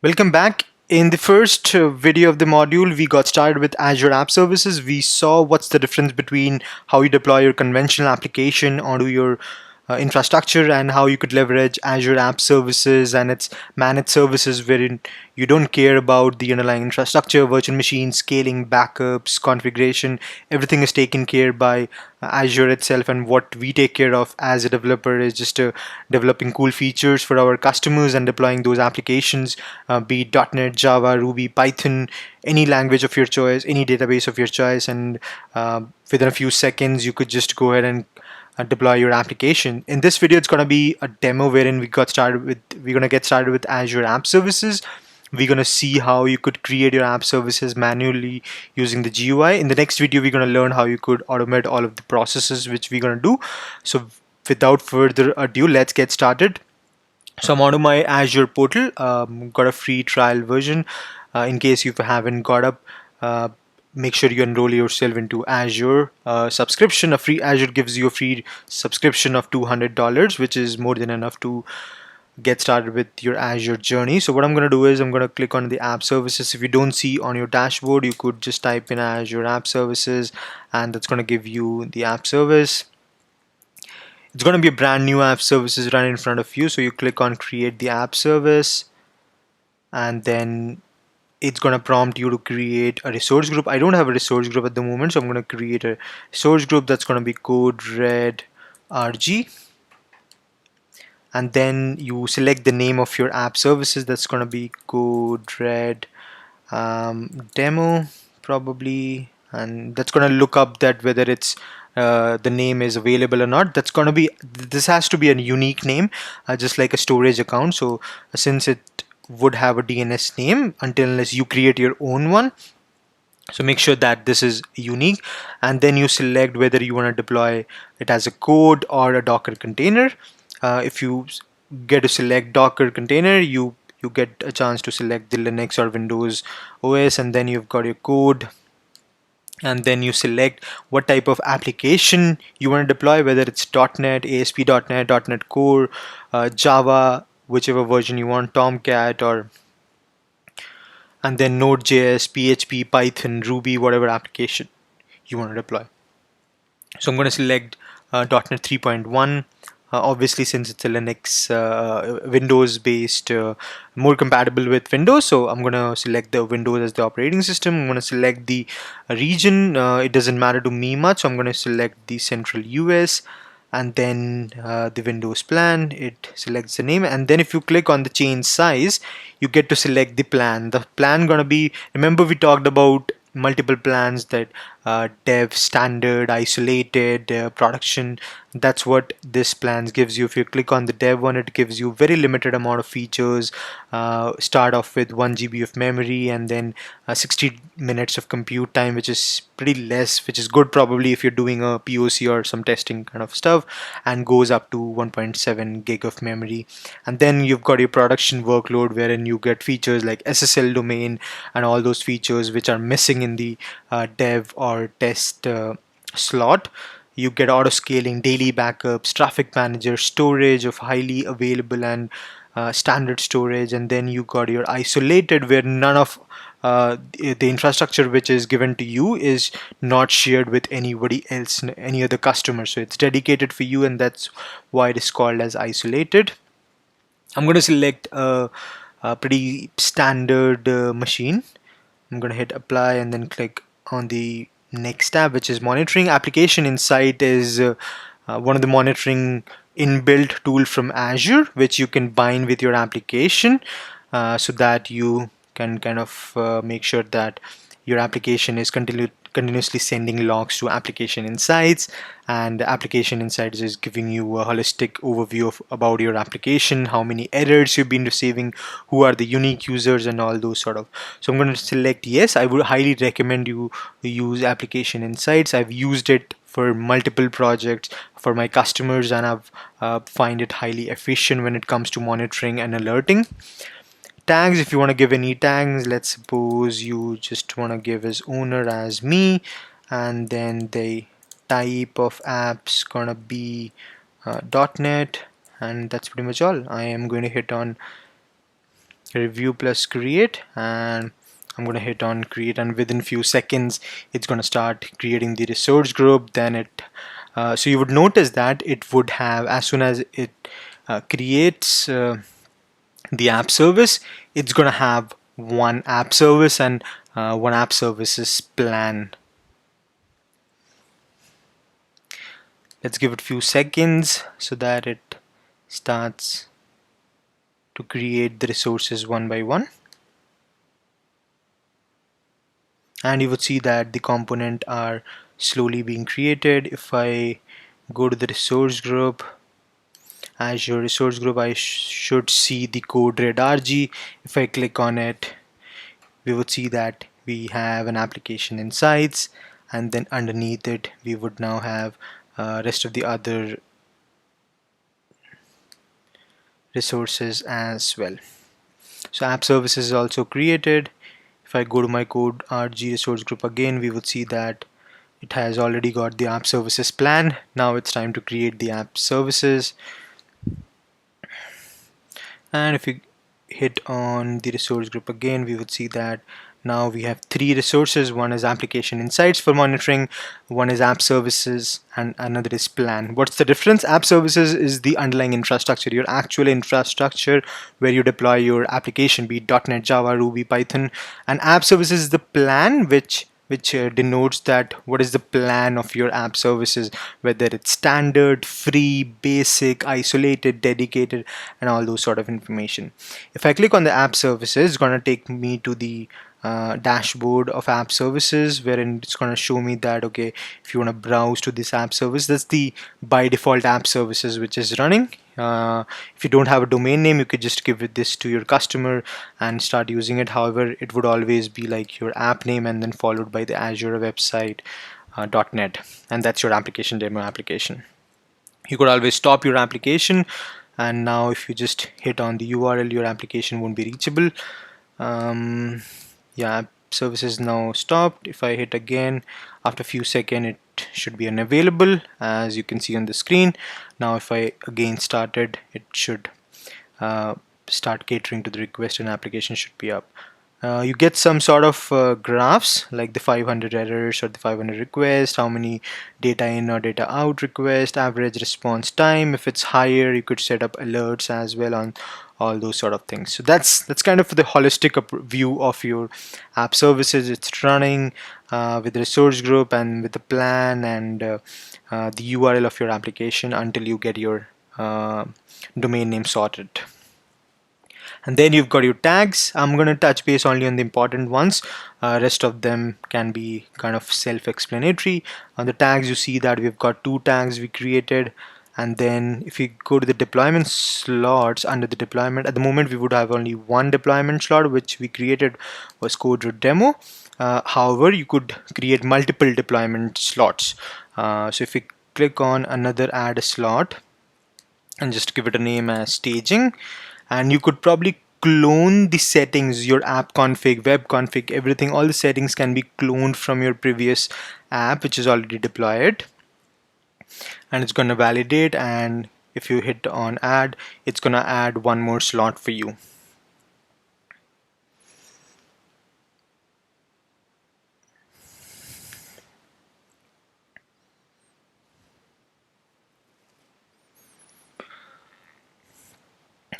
Welcome back. In the first video of the module, we got started with Azure App Services. We saw what's the difference between how you deploy your conventional application onto your infrastructure and how you could leverage Azure App Services and its managed services wherein you don't care about the underlying infrastructure, virtual machines, scaling, backups, configuration. Everything is taken care by Azure itself, and what we take care of as a developer is just developing cool features for our customers and deploying those applications, be it .NET, Java, Ruby, Python, any language of your choice, any database of your choice, and within a few seconds you could just go ahead and deploy your application. In this video, it's going to be a demo wherein we're going to get started with Azure App Services. We're going to see how you could create your app services manually using the GUI. In the next video, we're going to learn how you could automate all of the processes which we're going to do. So without further ado, let's get started. So I'm onto my Azure portal, got a free trial version. In case you haven't got up, make sure you enroll yourself into Azure subscription. A free Azure gives you a free subscription of $200, which is more than enough to get started with your Azure journey. So what I'm going to do is I'm going to click on the app services. If you don't see on your dashboard, you could just type in Azure app services and that's going to give you the app service. It's going to be a brand new app services right in front of you. So you click on create the app service and then it's going to prompt you to create a resource group. I don't have a resource group at the moment, so I'm going to create a resource group that's going to be code red RG. And then you select the name of your app services. That's going to be code red demo probably, and that's going to look up that whether it's the name is available or not. That's going to be, this has to be a unique name, just like a storage account. So since it would have a DNS name unless you create your own one, so make sure that this is unique, and then you select whether you want to deploy it as a code or a Docker container. If you get to select Docker container, you get a chance to select the Linux or Windows OS, and then you've got your code, and then you select what type of application you want to deploy, whether it's .NET, ASP.NET, .NET Core, Java, whichever version you want, Tomcat, or and then Node.js, PHP, Python, Ruby, whatever application you want to deploy. So I'm going to select .NET 3.1. Obviously, since it's a Linux, Windows-based, more compatible with Windows, so I'm going to select the Windows as the operating system. I'm going to select the region. It doesn't matter to me much, so I'm going to select the Central US, and then the Windows plan. It selects the name, and then if you click on the change size, you get to select the plan. The plan going to be, remember we talked about multiple plans, that dev, standard, isolated, production. That's what this plans gives you. If you click on the dev one, it gives you very limited amount of features. Start off with 1 GB of memory and then 60 minutes of compute time, which is pretty less, which is good probably if you're doing a POC or some testing kind of stuff, and goes up to 1.7 gig of memory. And then you've got your production workload, wherein you get features like SSL domain and all those features which are missing in the dev or test slot. You get auto scaling, daily backups, traffic manager, storage of highly available and standard storage, and then you got your isolated, where none of the infrastructure which is given to you is not shared with anybody else, any other customer. So it's dedicated for you, and that's why it is called as isolated. I'm going to select a pretty standard machine. I'm going to hit apply and then click on the next tab, which is monitoring. Application Insight is one of the monitoring inbuilt tool from Azure, which you can bind with your application so that you can kind of make sure that your application is continuously sending logs to Application Insights, and Application Insights is giving you a holistic overview of about your application, how many errors you've been receiving, who are the unique users, and all those sort of. So I'm going to select yes. I would highly recommend you use Application Insights. I've used it for multiple projects for my customers, and I've find it highly efficient when it comes to monitoring and alerting. Tags, if you want to give any tags, let's suppose you just want to give as owner as me, and then the type of apps gonna be .NET, and that's pretty much all. I am going to hit on review plus create, and I'm going to hit on create, and within few seconds it's going to start creating the resource group. Then it so you would notice that it would have, as soon as it creates the app service, it's going to have one app service and one app services plan. Let's give it a few seconds so that it starts to create the resources one by one. And you would see that the component are slowly being created. If I go to the resource group, Azure resource group, I should see the code red RG. If I click on it, we would see that we have an application insights, and then underneath it we would now have rest of the other resources as well. So app services is also created. If I go to my code RG resource group again, we would see that it has already got the app services plan. Now it's time to create the app services. And if we hit on the resource group again, we would see that now we have three resources. One is application insights for monitoring, one is app services, and another is plan. What's the difference? App services is the underlying infrastructure, your actual infrastructure where you deploy your application, be it .NET, Java, Ruby, Python. And app services is the plan which denotes that what is the plan of your app services, whether it's standard, free, basic, isolated, dedicated, and all those sort of information. If I click on the app services, it's going to take me to the dashboard of app services, wherein it's going to show me that, okay, if you want to browse to this app service, that's the by default app services which is running. If you don't have a domain name, you could just give it this to your customer and start using it. However, it would always be like your app name and then followed by the Azure website .NET, and that's your application demo application. You could always stop your application, and now if you just hit on the URL, your application won't be reachable. Yeah, app services now stopped. If I hit again, after a few seconds it should be unavailable, as you can see on the screen. Now if I again started, it should start catering to the request and application should be up. You get some sort of graphs like the 500 errors or the 500 requests, how many data in or data out request, average response time. If it's higher, you could set up alerts as well on all those sort of things. So that's kind of the holistic view of your app services. It's running with the resource group and with the plan and the URL of your application until you get your domain name sorted. And then you've got your tags. I'm going to touch base only on the important ones. Rest of them can be kind of self-explanatory. On the tags, you see that we've got two tags we created. And then if you go to the deployment slots, under the deployment, at the moment we would have only one deployment slot, which we created was code demo. However, you could create multiple deployment slots. So if you click on another add a slot and just give it a name as staging, and you could probably clone the settings, your app config, web config, everything, all the settings can be cloned from your previous app which is already deployed, and it's going to validate, and if you hit on add, it's going to add one more slot for you.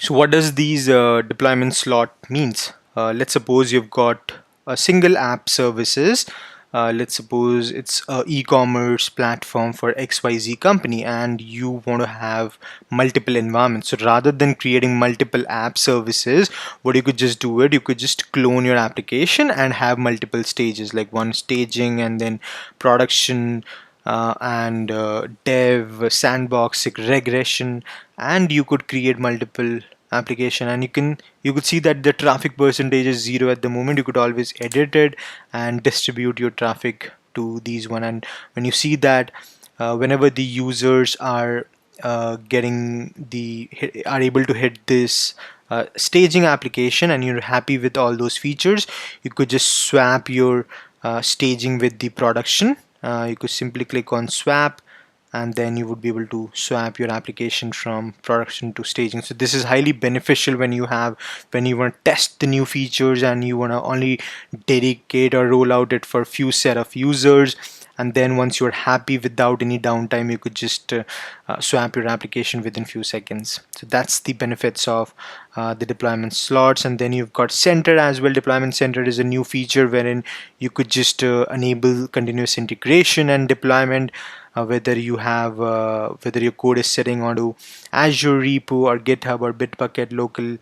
So what does these deployment slot means? Let's suppose you've got a single app services. Let's suppose it's a e-commerce platform for XYZ company and you want to have multiple environments. So rather than creating multiple app services, what you could just do it, you could just clone your application and have multiple stages, like one staging and then production, and dev, sandbox, regression, and you could create multiple application, and you could see that the traffic percentage is 0 at the moment. You could always edit it and distribute your traffic to these one, and when you see that whenever the users are are able to hit this staging application and you're happy with all those features, you could just swap your staging with the production. You could simply click on swap and then you would be able to swap your application from production to staging. So this is highly beneficial when you want to test the new features and you want to only dedicate or roll out it for a few set of users, and then once you're happy without any downtime, you could just swap your application within few seconds. So that's the benefits of the deployment slots. And then you've got center as well. Deployment center is a new feature wherein you could just enable continuous integration and deployment, whether whether your code is sitting onto Azure Repo or GitHub or Bitbucket, local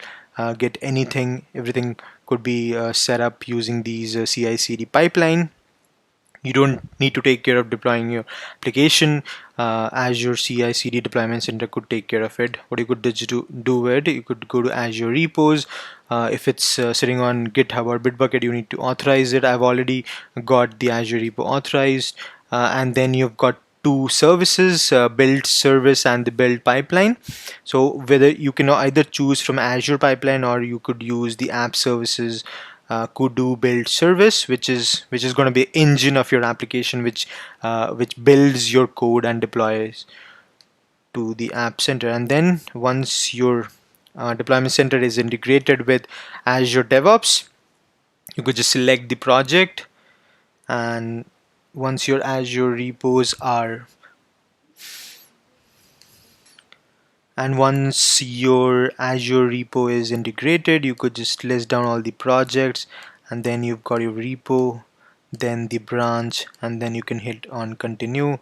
Git, everything could be set up using these CI/CD pipeline. You don't need to take care of deploying your application. Azure CI/CD deployment center could take care of it. What you could do it, you could go to Azure repos. If it's sitting on GitHub or Bitbucket, you need to authorize it. I've already got the Azure repo authorized, and then you've got two services, build service and the build pipeline. So whether you can either choose from Azure pipeline, or you could use the app services Kudu build service, which is going to be engine of your application, which builds your code and deploys to the app center. And then once your deployment center is integrated with Azure DevOps, you could just select the project, and once your Azure repos are and once your Azure repo is integrated, you could just list down all the projects, and then you've got your repo, then the branch, and then you can hit on continue.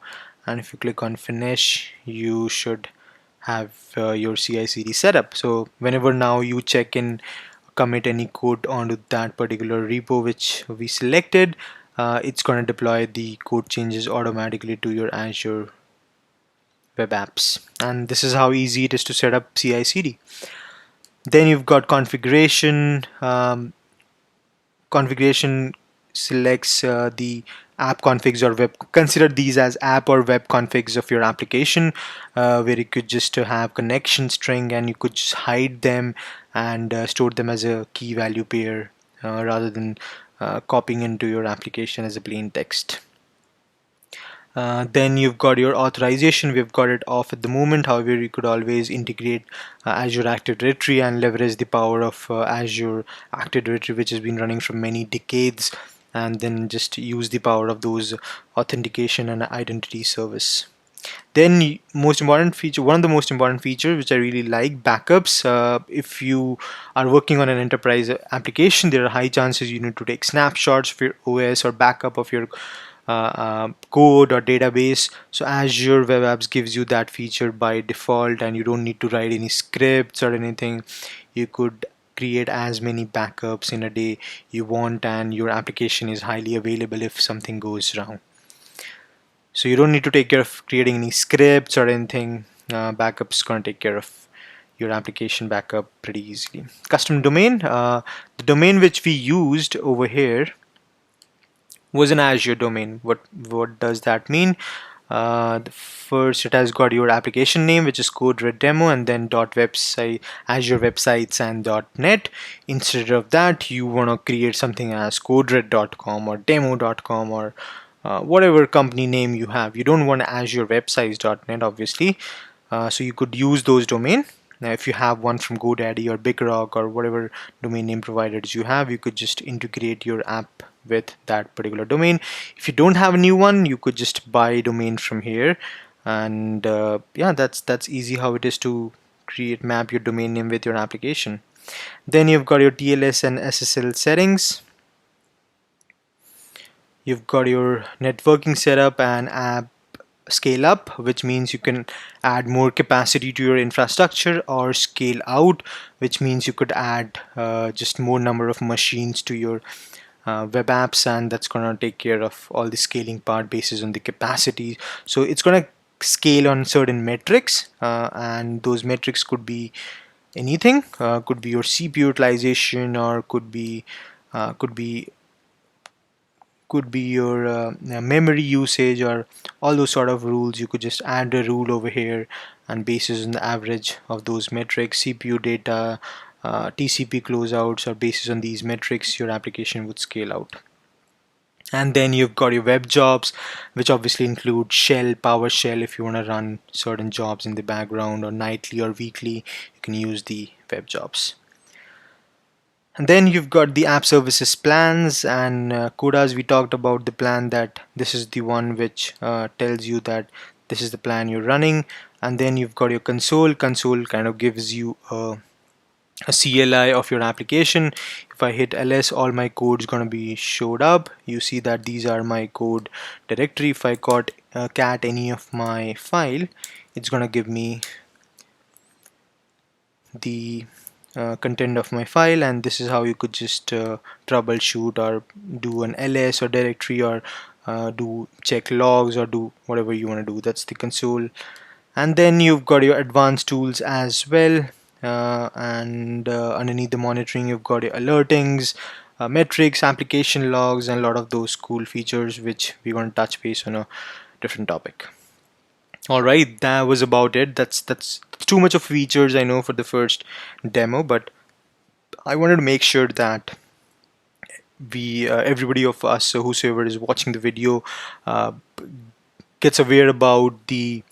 And if you click on finish, you should have your CI/CD setup. So whenever now you check in, commit any code onto that particular repo which we selected, it's going to deploy the code changes automatically to your Azure web apps. And this is how easy it is to set up CI/CD. Then you've got configuration. Configuration selects the app configs or web. Consider these as app or web configs of your application, where you could just have connection string, and you could just hide them and store them as a key value pair, rather than copying into your application as a plain text. Then you've got your authorization. We've got it off at the moment. However, you could always integrate Azure Active Directory and leverage the power of Azure Active Directory, which has been running for many decades, and then just use the power of those authentication and identity service. Then most important feature, one of the most important features which I really like, backups. If you are working on an enterprise application, there are high chances you need to take snapshots of your OS or backup of your code or database. So Azure Web Apps gives you that feature by default, and you don't need to write any scripts or anything. You could create as many backups in a day you want, and your application is highly available if something goes wrong. So you don't need to take care of creating any scripts or anything. Backups gonna take care of your application backup pretty easily. Custom domain. The domain which we used over here was an Azure domain. What does that mean? First, it has got your application name, which is code.red.demo, and then .website, Azure websites, and .net. Instead of that, you want to create something as code.red.com or demo.com or whatever company name you have. You don't want Azure websites.net, obviously. So you could use those domain. Now, if you have one from GoDaddy or BigRock or whatever domain name providers you have, you could just integrate your app with that particular domain. If you don't have a new one, you could just buy a domain from here. And yeah, that's easy how it is to map your domain name with your application. Then you've got your TLS and SSL settings. You've got your networking setup and app scale up, which means you can add more capacity to your infrastructure, or scale out, which means you could add just more number of machines to your web apps, and that's going to take care of all the scaling part basis on the capacity. So it's going to scale on certain metrics, and those metrics could be anything. Could be your CPU utilization, or could be your memory usage, or all those sort of rules. You could just add a rule over here, and basis on the average of those metrics, CPU data, TCP closeouts, or basis on these metrics, your application would scale out. And then you've got your web jobs, which obviously include shell, PowerShell. If you want to run certain jobs in the background or nightly or weekly, you can use the web jobs. And then you've got the app services plans and quotas. We talked about the plan that this is the one which tells you that this is the plan you're running. And then you've got your console. Console kind of gives you a CLI of your application. If I hit ls, all my code is going to be showed up. You see that these are my code directory. If I cat any of my file, it's going to give me the content of my file, and this is how you could just troubleshoot or do an ls or directory, or do check logs or do whatever you want to do. That's the console. And then you've got your advanced tools as well, and underneath the monitoring you've got your alertings, metrics, application logs, and a lot of those cool features which we're going to touch base on a different topic. All right, that was about it. That's too much of features, I know, for the first demo, but I wanted to make sure that we everybody of us, so whosoever is watching the video, uh, gets aware about the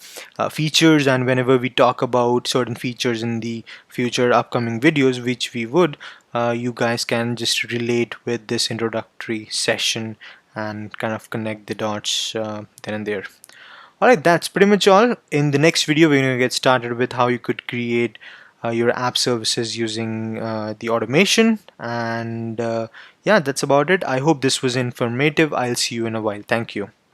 features, and whenever we talk about certain features in the future upcoming videos, which we would, you guys can just relate with this introductory session and kind of connect the dots then and there. Alright, that's pretty much all. In the next video, we're going to get started with how you could create your app services using the automation. And yeah, that's about it. I hope this was informative. I'll see you in a while. Thank you.